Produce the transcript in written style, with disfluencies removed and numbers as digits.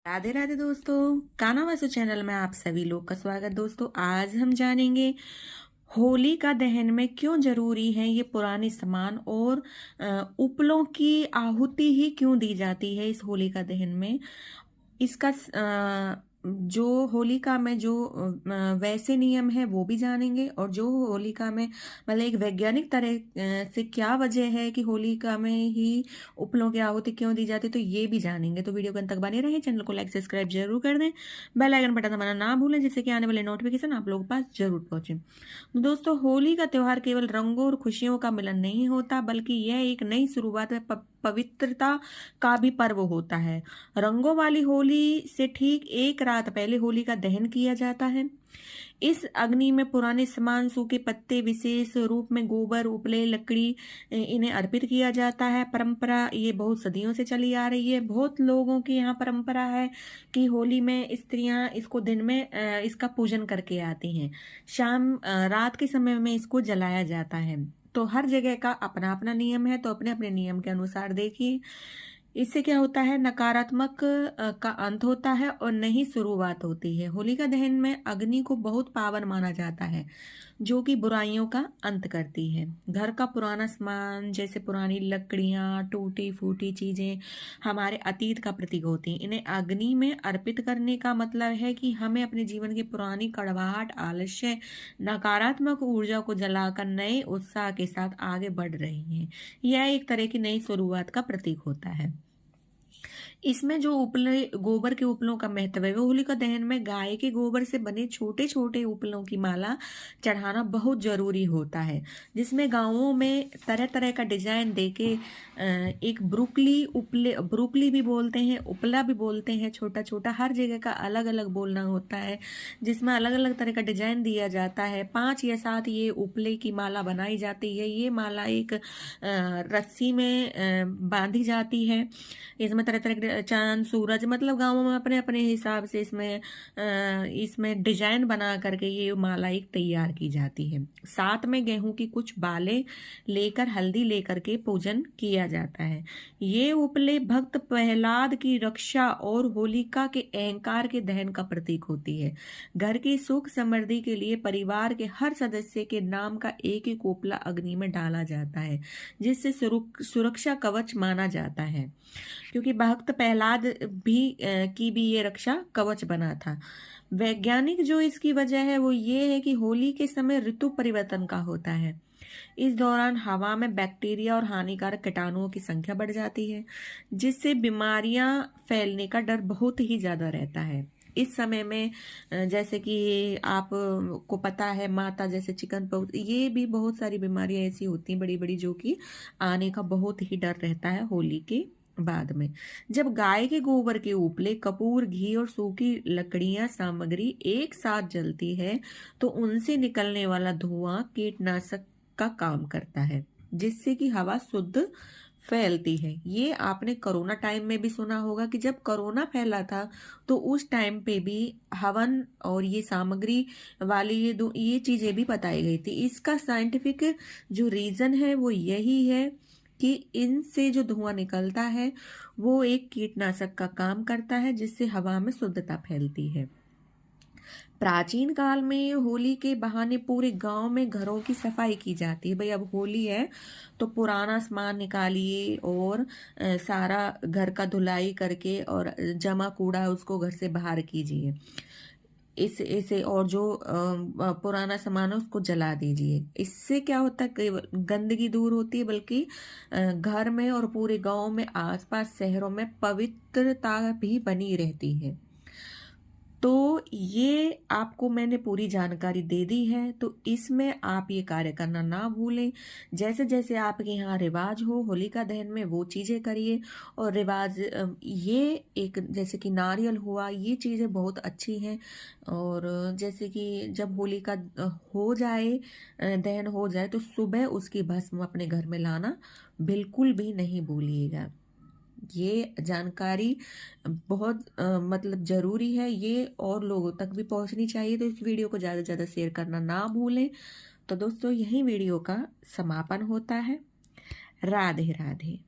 राधे राधे दोस्तों, कान्हा वासु चैनल में आप सभी लोग का स्वागत। दोस्तों आज हम जानेंगे होली का दहन में क्यों जरूरी है ये पुराने सामान और उपलों की आहुति ही क्यों दी जाती है इस होली का दहन में। इसका जो होलिका में जो वैसे नियम है वो भी जानेंगे, और जो होलिका में मतलब एक वैज्ञानिक तरह से क्या वजह है कि होलिका में ही उपलों की आहुति क्यों दी जाती है तो ये भी जानेंगे। तो वीडियो के अंत तक बने रहें, चैनल को लाइक सब्सक्राइब जरूर कर दें, बेल आइकन बटन दबाना ना भूलें जिससे कि आने वाले नोटिफिकेशन आप लोगों के पास जरूर पहुंचे। दोस्तों होली का त्योहार केवल रंगों और खुशियों का मिलन नहीं होता, बल्कि यह एक नई शुरुआत है, पवित्रता का भी पर्व होता है। रंगों वाली होली से ठीक एक रात पहले होली का दहन किया जाता है। इस अग्नि में पुराने सामान, सूखे पत्ते, विशेष रूप में गोबर, उपले, लकड़ी, इन्हें अर्पित किया जाता है। परंपरा ये बहुत सदियों से चली आ रही है। बहुत लोगों की यहाँ परंपरा है कि होली में स्त्रियां इसको दिन में इसका पूजन करके आती हैं, शाम रात के समय में इसको जलाया जाता है। तो हर जगह का अपना अपना नियम है, तो अपने अपने नियम के अनुसार देखिए। इससे क्या होता है, नकारात्मक का अंत होता है और नई शुरुआत होती है। होलिका दहन में अग्नि को बहुत पावन माना जाता है, जो कि बुराइयों का अंत करती है। घर का पुराना सामान जैसे पुरानी लकड़ियां, टूटी फूटी चीजें हमारे अतीत का प्रतीक होती हैं। इन्हें अग्नि में अर्पित करने का मतलब है कि हमें अपने जीवन की पुरानी कड़वाहट, आलस्य, नकारात्मक ऊर्जा को जलाकर नए उत्साह के साथ आगे बढ़ रही हैं। यह एक तरह की नई शुरुआत का प्रतीक होता है। इसमें जो उपले, गोबर के उपलों का महत्व है, वो होलिका दहन में गाय के गोबर से बने छोटे छोटे उपलों की माला चढ़ाना बहुत जरूरी होता है, जिसमें गांवों में तरह तरह का डिजाइन देके एक ब्रुकली भी बोलते हैं, उपला भी बोलते हैं, छोटा छोटा हर जगह का अलग अलग बोलना होता है, जिसमें अलग अलग तरह का डिजाइन दिया जाता है। 5 या 7 ये उपले की माला बनाई जाती है। ये माला एक रस्सी में बांधी जाती है। इसमें तरह तरह के चांद, सूरज, मतलब गांवों में अपने अपने हिसाब से इसमें डिजाइन बना करके ये माला एक तैयार की जाती है। साथ में गेहूं की कुछ बालें लेकर, हल्दी लेकर के पूजन किया जाता है। ये उपले भक्त प्रहलाद की रक्षा और होलिका के अहंकार के दहन का प्रतीक होती है। घर की सुख समृद्धि के लिए परिवार के हर सदस्य के नाम का एक एक उपला अग्नि में डाला जाता है, जिससे सुरक्षा कवच माना जाता है, क्योंकि भक्त प्रहलाद की भी ये रक्षा कवच बना था। वैज्ञानिक जो इसकी वजह है वो ये है कि होली के समय ऋतु परिवर्तन का होता है। इस दौरान हवा में बैक्टीरिया और हानिकारक कीटाणुओं की संख्या बढ़ जाती है, जिससे बीमारियां फैलने का डर बहुत ही ज्यादा रहता है। इस समय में जैसे कि आप को पता है, माता जैसे चिकन पॉक्स, ये भी बहुत सारी बीमारियां ऐसी होती हैं बड़ी बड़ी, जो कि आने का बहुत ही डर रहता है होली के बाद में। जब गाय के गोबर के उपले, कपूर, घी और सूखी लकड़ियां सामग्री एक साथ जलती है तो उनसे निकलने वाला धुआं कीटनाशक का काम करता है, जिससे कि हवा शुद्ध फैलती है। ये आपने कोरोना टाइम में भी सुना होगा कि जब कोरोना फैला था तो उस टाइम पे भी हवन और ये सामग्री वाली ये चीजें भी बताई गई थी। इसका साइंटिफिक जो रीजन है वो यही है कि इनसे जो धुआं निकलता है वो एक कीटनाशक का काम करता है, जिससे हवा में शुद्धता फैलती है। प्राचीन काल में होली के बहाने पूरे गांव में घरों की सफाई की जाती है। भाई अब होली है तो पुराना सामान निकालिए और सारा घर का धुलाई करके और जमा कूड़ा उसको घर से बाहर कीजिए। इसे और जो पुराना सामान है उसको जला दीजिए। इससे क्या होता है, केवल गंदगी दूर होती है, बल्कि घर में और पूरे गांव में, आसपास शहरों में पवित्रता भी बनी रहती है। तो ये आपको मैंने पूरी जानकारी दे दी है, तो इसमें आप ये कार्य करना ना भूलें। जैसे जैसे आपके यहाँ रिवाज हो होलिका दहन में वो चीज़ें करिए। और रिवाज ये एक जैसे कि नारियल हुआ, ये चीज़ें बहुत अच्छी हैं। और जैसे कि जब होलिका हो जाए, दहन हो जाए, तो सुबह उसकी भस्म अपने घर में लाना बिल्कुल भी नहीं भूलिएगा। ये जानकारी बहुत मतलब ज़रूरी है, ये और लोगों तक भी पहुंचनी चाहिए। तो इस वीडियो को ज़्यादा से ज़्यादा शेयर करना ना भूलें। तो दोस्तों यही वीडियो का समापन होता है। राधे राधे।